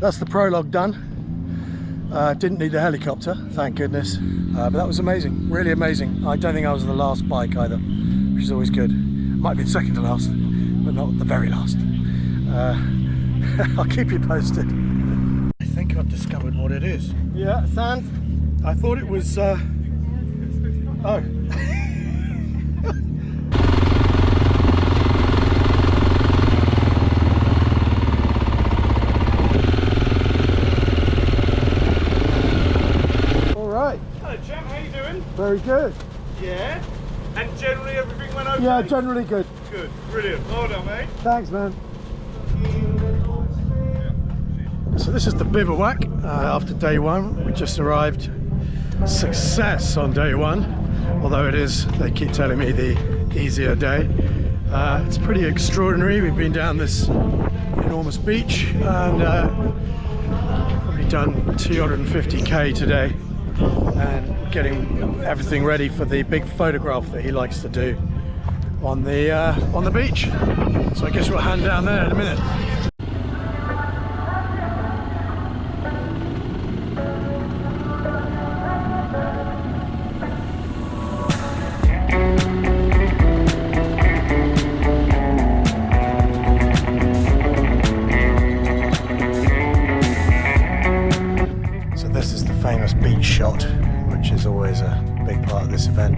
that's the prologue done. Didn't need the helicopter, thank goodness. But that was amazing, really amazing. I don't think I was the last bike either, which is always good. Might have been second to last, but not the very last. I'll keep you posted. I think I've discovered what it is. Yeah, sand. I thought it was, oh. All right. Hello champ, how you doing? Very good. Yeah. And generally everything went okay? Yeah, generally good. Good, brilliant. Well done, mate. Thanks, man. So this is the bivouac after day one. We just arrived. Success on day one, although it is, they keep telling me, the easier day. It's pretty extraordinary. We've been down this enormous beach and probably done 250k today, and getting everything ready for the big photograph that he likes to do on the beach. So I guess we'll hand down there in a minute. Famous beach shot, which is always a big part of this event.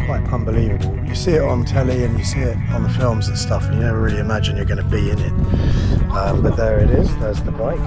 Quite unbelievable. You see it on telly and you see it on the films and stuff, and you never really imagine you're going to be in it. But there it is, there's the bike.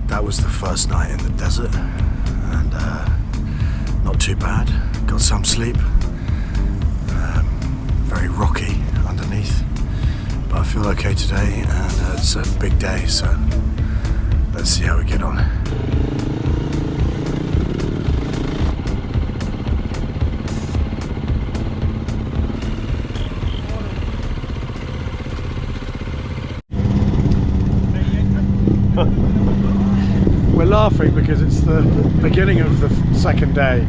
That was the first night in the desert, and not too bad. Got some sleep. Very rocky underneath, but I feel okay today, and it's a big day, so let's see how we get on. We're laughing because it's the beginning of the second day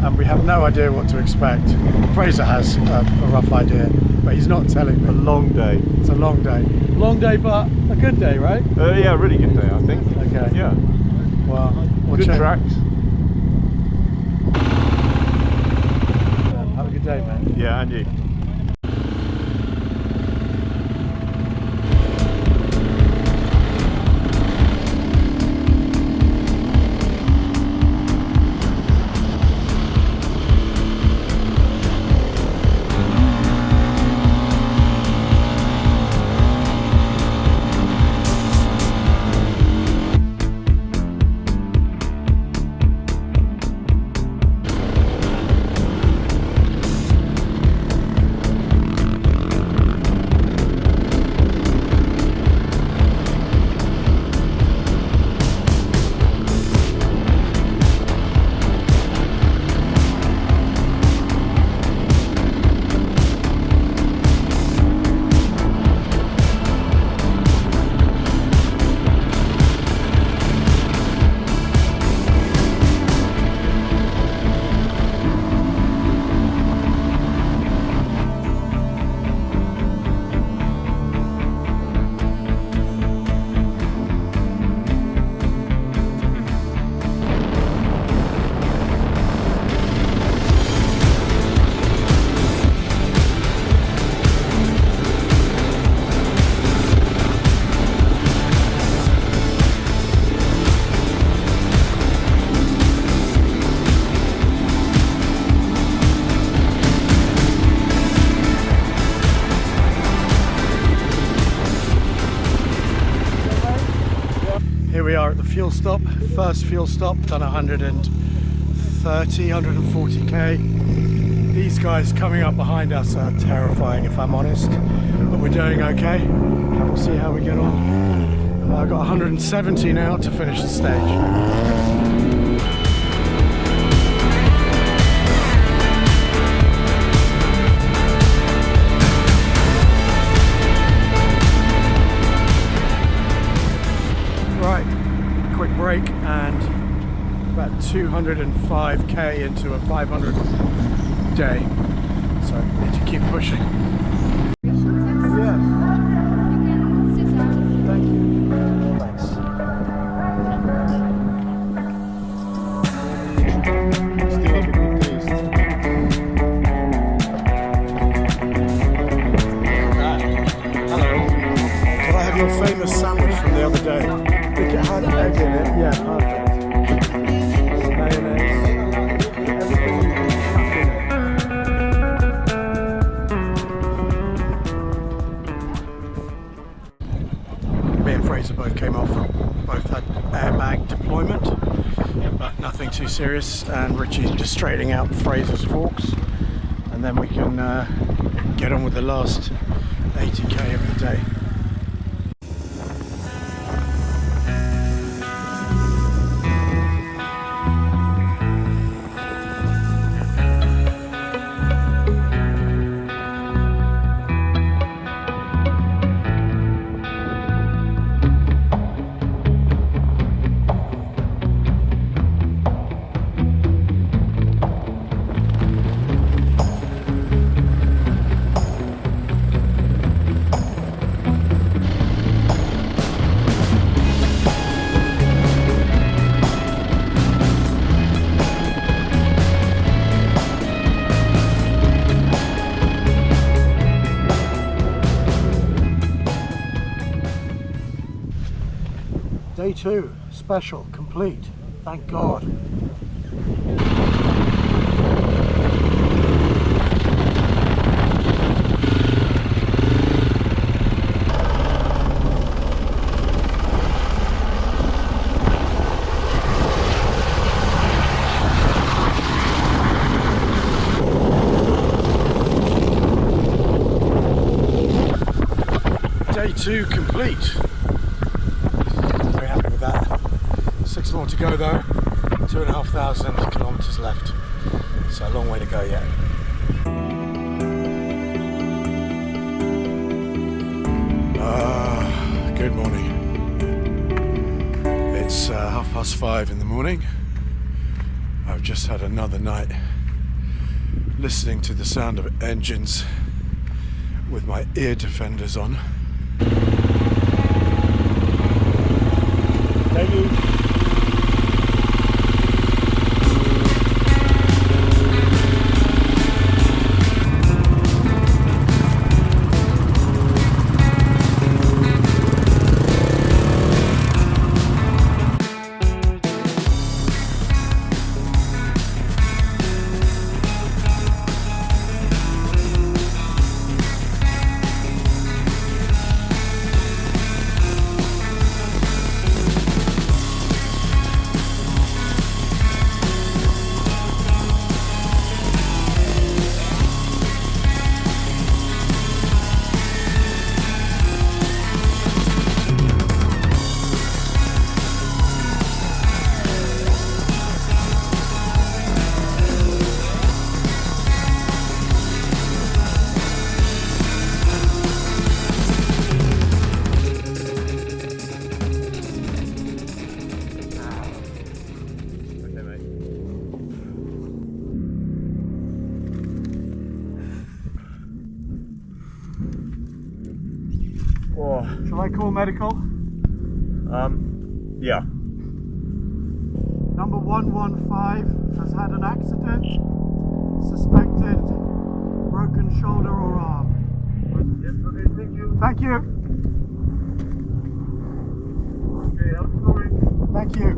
and we have no idea what to expect. Fraser has a rough idea, but he's not telling me. A long day. It's a long day. Long day, but a good day, right? Yeah, really good day, I think. Okay. Yeah. Well, good tracks. Have a good day, man. Yeah, and you. we are at the fuel stop. First fuel stop, done 140k. These guys coming up behind us are terrifying, if I'm honest, but we're doing okay. We'll see how we get on. I've got 170 now to finish the stage. Break and about 205k into a 500 day, so need to keep pushing. Yeah. Thank you. Thanks. Still have a good taste. Hello. Can I have your famous sandwich from the other day? It had egg in it, yeah, perfect. Mayonnaise, everything you can chuck in it. Me and Fraser both came off, both had airbag deployment, but nothing too serious, and Richie's just straightening out Fraser's forks, and then we can get on with the last 80k of the day. Day 2, special, complete, thank God. Day 2 complete. Very happy with that. 6 more to go though. 2,500 kilometers left. So a long way to go yet. Good morning. It's 5:30 in the morning. I've just had another night listening to the sound of engines with my ear defenders on. Thank you. Shall I call medical? Yeah. Number 115 has had an accident. Suspected broken shoulder or arm. Yes, okay, thank you. Thank you. Okay, I'm going. Thank you.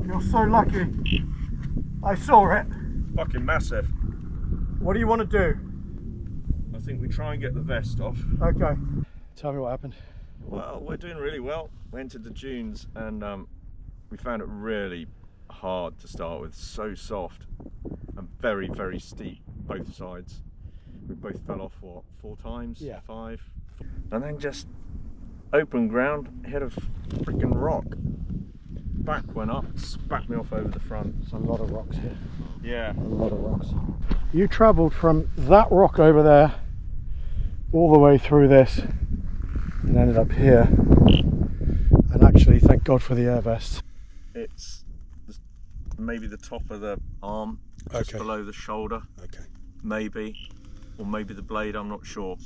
You're so lucky. I saw it. Fucking massive. What do you want to do? I think we try and get the vest off. Okay. Tell me what happened. Well, we're doing really well. We entered the dunes and we found it really hard to start with. So soft and very, very steep both sides. We both fell off, what, 4 times? Yeah. 5? And then just open ground, hit a freaking rock. Back went up, spat me off over the front. There's a lot of rocks here. Yeah. A lot of rocks. You travelled from that rock over there all the way through this and ended up here. And actually, thank God for the air vest. It's maybe the top of the arm, just below the shoulder. Okay. Maybe, or maybe the blade, I'm not sure.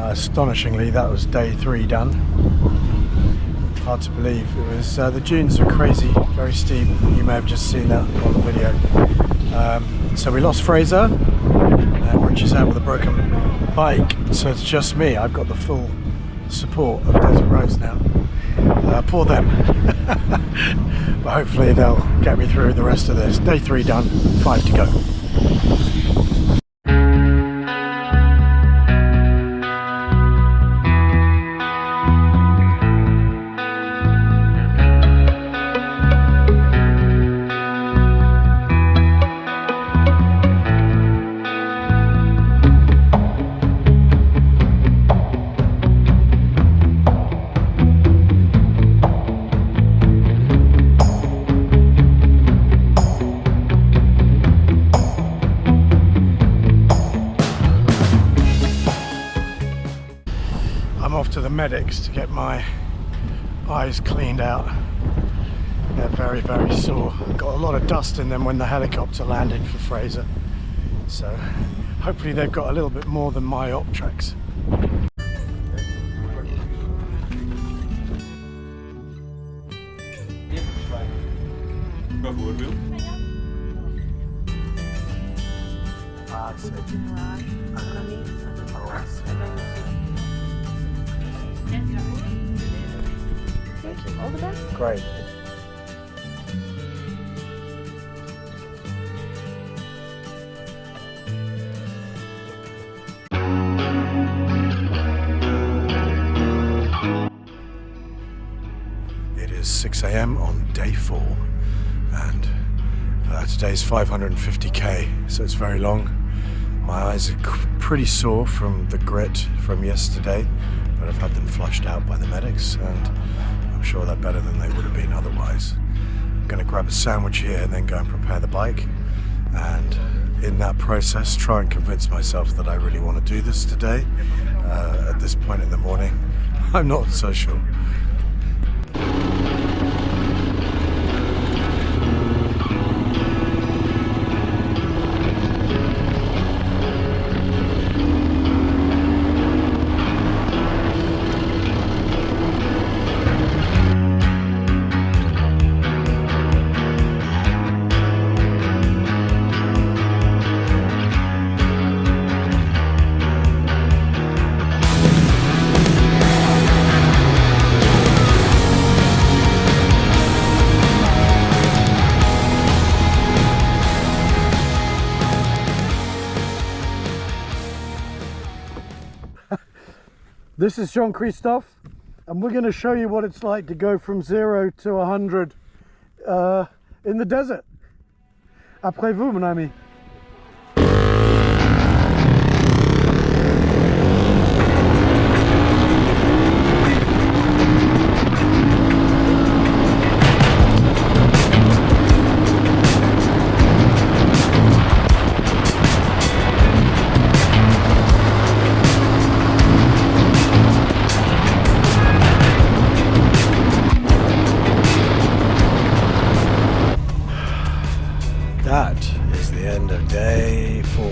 Astonishingly, that was day 3 done. Hard to believe. It was the dunes were crazy, very steep. You may have just seen that on the video. So we lost Fraser, and Rich is out with a broken bike, so it's just me. I've got the full support of Desert Rose now. Poor them. But hopefully they'll get me through the rest of this. Day 3 done, 5 to go. To the medics to get my eyes cleaned out. They're very, very sore. Got a lot of dust in them when the helicopter landed for Fraser, so hopefully they've got a little bit more than my op tracks. All the best. Great. It is 6 AM on day 4, and today's 550k, so it's very long. My eyes are pretty sore from the grit from yesterday, but I've had them flushed out by the medics, and I'm sure they're better than they would have been otherwise. I'm going to grab a sandwich here and then go and prepare the bike, and in that process try and convince myself that I really want to do this today. At this point in the morning, I'm not so sure. This is Jean-Christophe, and we're going to show you what it's like to go from 0 to 100 in the desert. Après vous, mon ami. That is the end of day 4,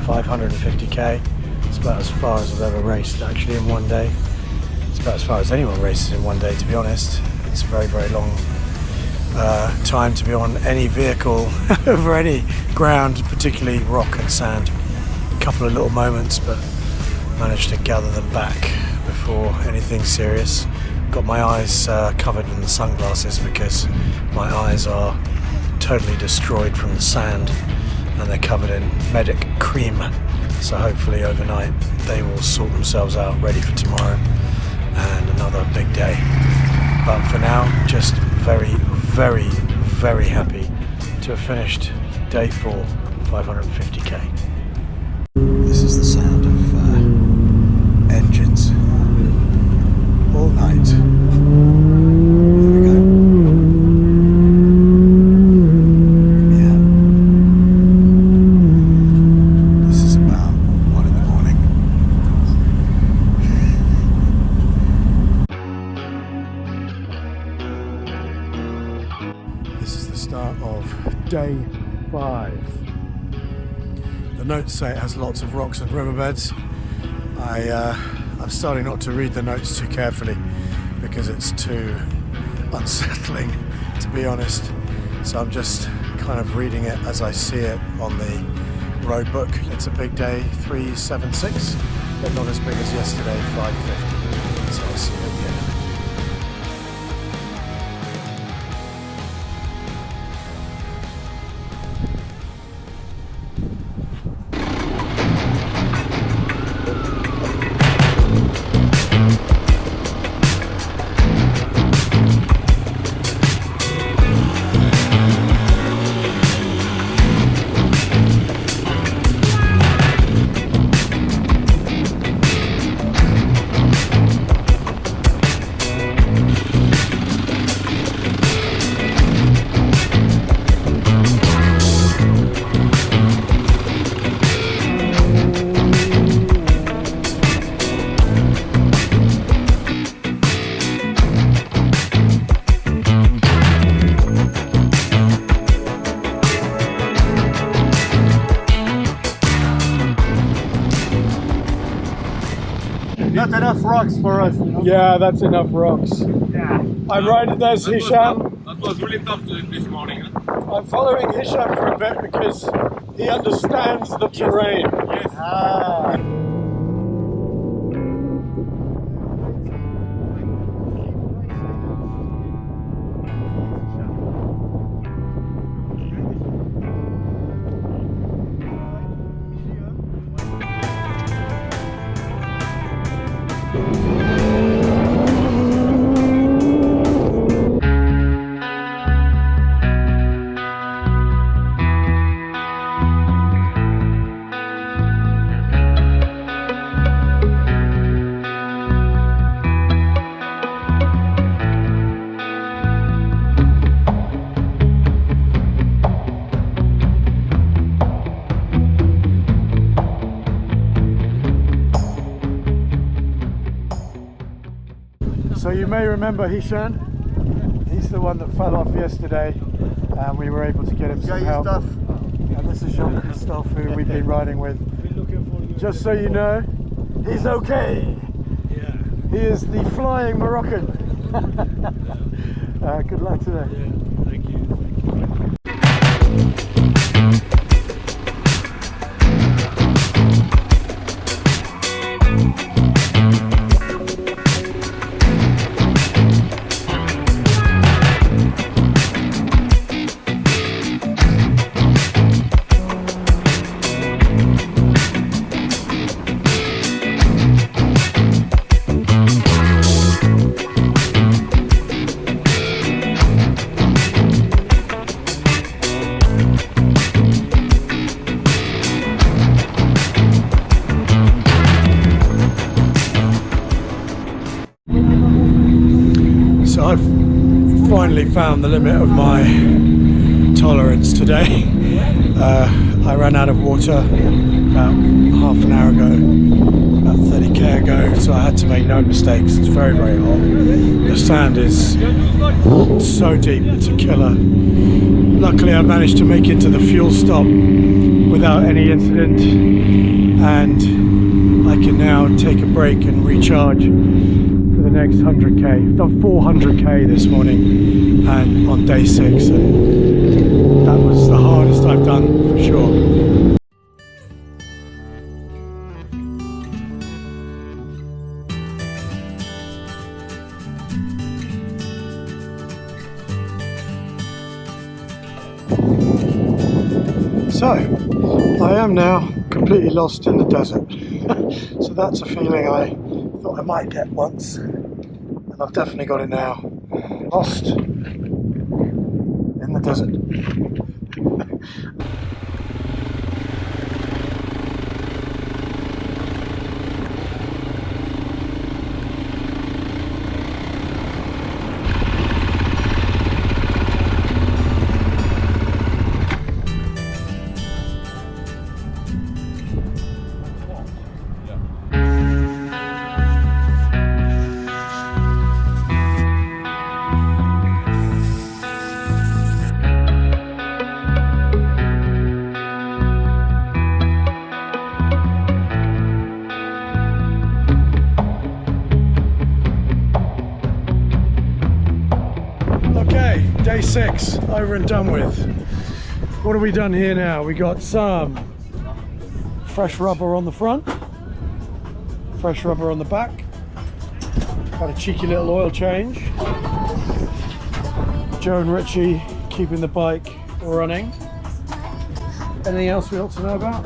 550k. It's about as far as I've ever raced actually in one day. It's about as far as anyone races in one day, to be honest. It's a very, very long time to be on any vehicle over any ground, particularly rock and sand. A couple of little moments, but managed to gather them back before anything serious. Got my eyes covered in the sunglasses because my eyes are totally destroyed from the sand, and they're covered in medic cream, so hopefully overnight they will sort themselves out, ready for tomorrow and another big day. But for now, just very, very, very happy to have finished day 4, 550k. This is the sound of engines all night. There we go. Day 5. The notes say it has lots of rocks and riverbeds. I'm starting not to read the notes too carefully because it's too unsettling, to be honest. So I'm just kind of reading it as I see it on the road book. It's a big day, 376, but not as big as yesterday, 550. So I'll see you at the end of it. Not enough rocks for us. Yeah, that's enough rocks. Yeah. I'm right, there's Hisham. That was really tough to do this morning. I'm following Hisham for a bit because he understands the terrain. Yes. So you may remember Hisham. He's the one that fell off yesterday, and we were able to get him some help. And this is Jean-Christophe, who we've been riding with. Just so you know, he's okay. Yeah. He is the flying Moroccan. Good luck today. Yeah, thank you. finally found the limit of my tolerance today. I ran out of water about half an hour ago, about 30k ago, so I had to make no mistakes. It's very, very hot. The sand is so deep, it's a killer. Luckily I managed to make it to the fuel stop without any incident, and I can now take a break and recharge for the next 100k. I've done 400k this morning and on day 6, and that was the hardest I've done for sure. So, I am now completely lost in the desert. So that's a feeling I thought I might get once, and I've definitely got it now. Lost in the desert. Day 6 over and done with. What have we done here now? We got some fresh rubber on the front, fresh rubber on the back, got a cheeky little oil change. Joe and Richie keeping the bike running. Anything else we ought to know about?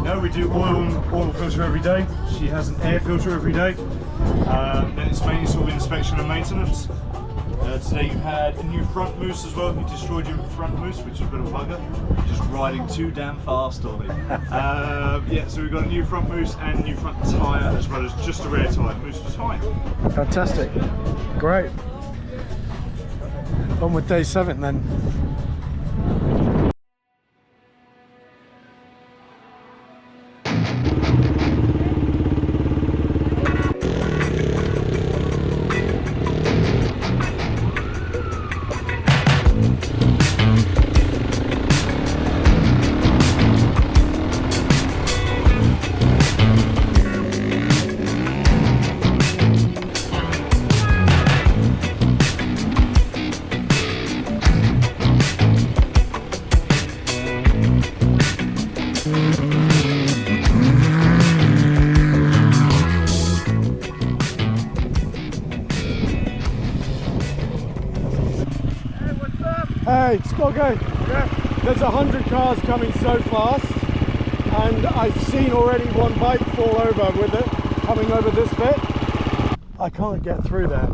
No, we do oil filter every day. She has an air filter every day. Then it's mainly sort of inspection and maintenance. Today you had a new front mousse as well. You destroyed your front mousse, which is a bit of a bugger. Just riding too damn fast on it. Yeah, so we've got a new front mousse and new front tyre, as well as just a rear tyre. Mousse was fine. Fantastic. Great. On with day 7 then. Hey, Skoggo. Yeah. There's 100 cars coming so fast, and I've seen already one bike fall over with it, coming over this bit. I can't get through there.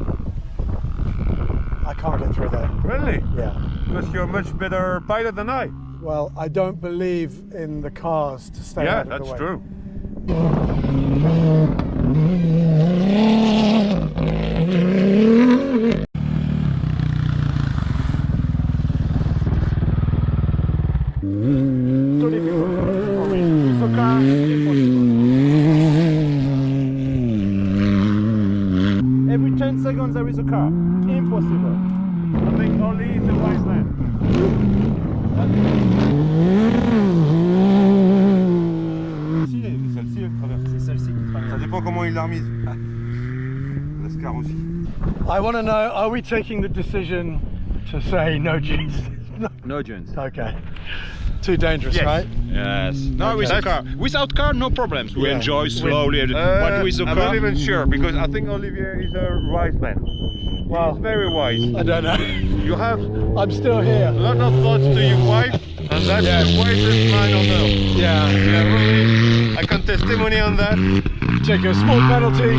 I can't get through there. Really? Yeah. Because you're a much better pilot than I. Well, I don't believe in the cars to stay out of the way. Yeah, that's true. Every 10 seconds there is a car. Impossible. I think Oli is the wise man. Celle-ci, elle traverse. C'est celle-ci qui traverse. Ça dépend comment il l'a remise. L'Ascar aussi. I want to know, are we taking the decision to say no jeans? No jeans. Okay. Too dangerous, Yes. right? Yes. No, Okay. with a car. Without car, no problems. We Yeah. enjoy slowly. But with a I'm car, not even sure, because I think Olivier is a wise man. Well, He's very wise. I don't know. You have I'm still here. a lot of thoughts to your wife, and that's Yeah. the wisest man on earth. Yeah. Yeah, really, I can testimony on that. Take a small penalty,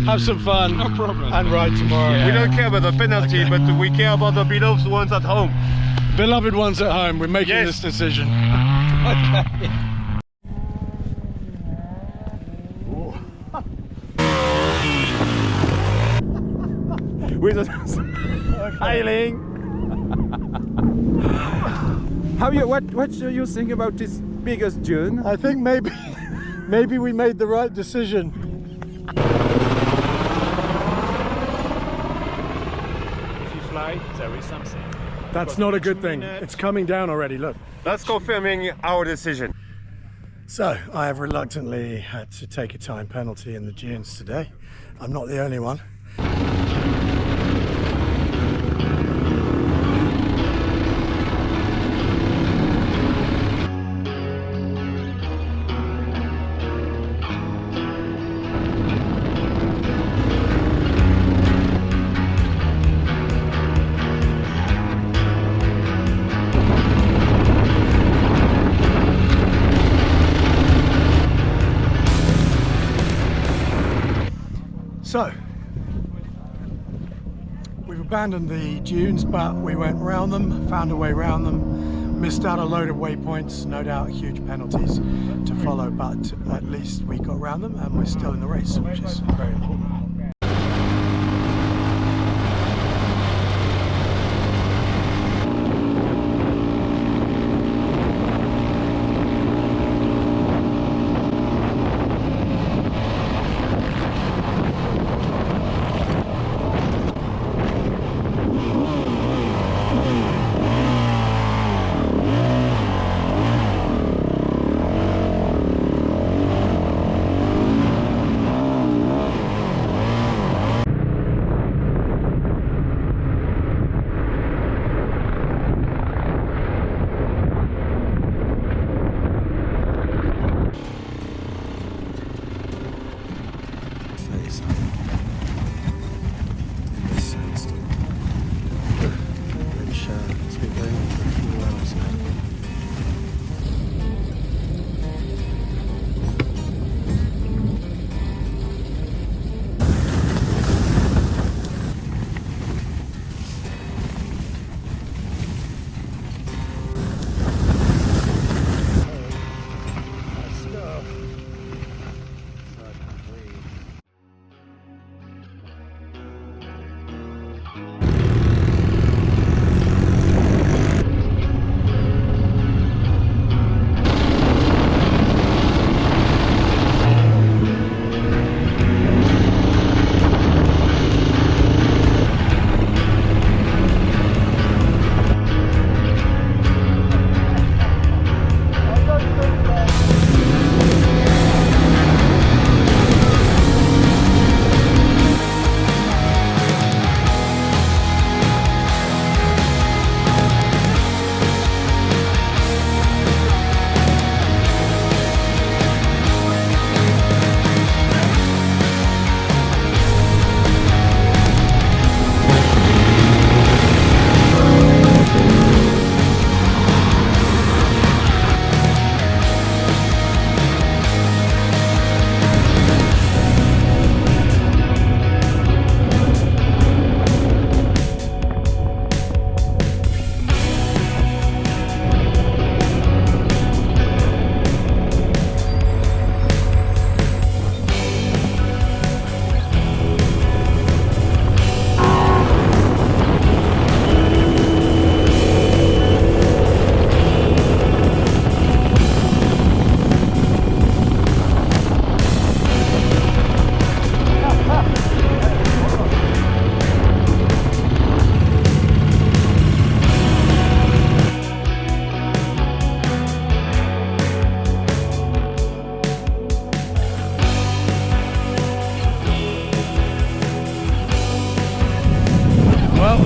have some fun, no problem. and ride tomorrow. Yeah. We don't care about the penalty, Okay. but we care about the beloved ones at home. Beloved ones at home, we're making Yes. this decision. Okay. With a... Smiling. What do you think about this biggest dune? I think maybe we made the right decision. If you fly, there is something. That's not a good thing. It's coming down already, look. That's confirming our decision. So, I have reluctantly had to take a time penalty in the dunes today. I'm not the only one. So, we've abandoned the dunes, but we went round them, found a way round them, missed out a load of waypoints, no doubt huge penalties to follow, but at least we got round them and we're still in the race, which is very important.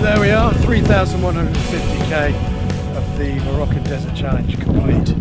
There we are, 3,150k of the Morocco Desert Challenge complete.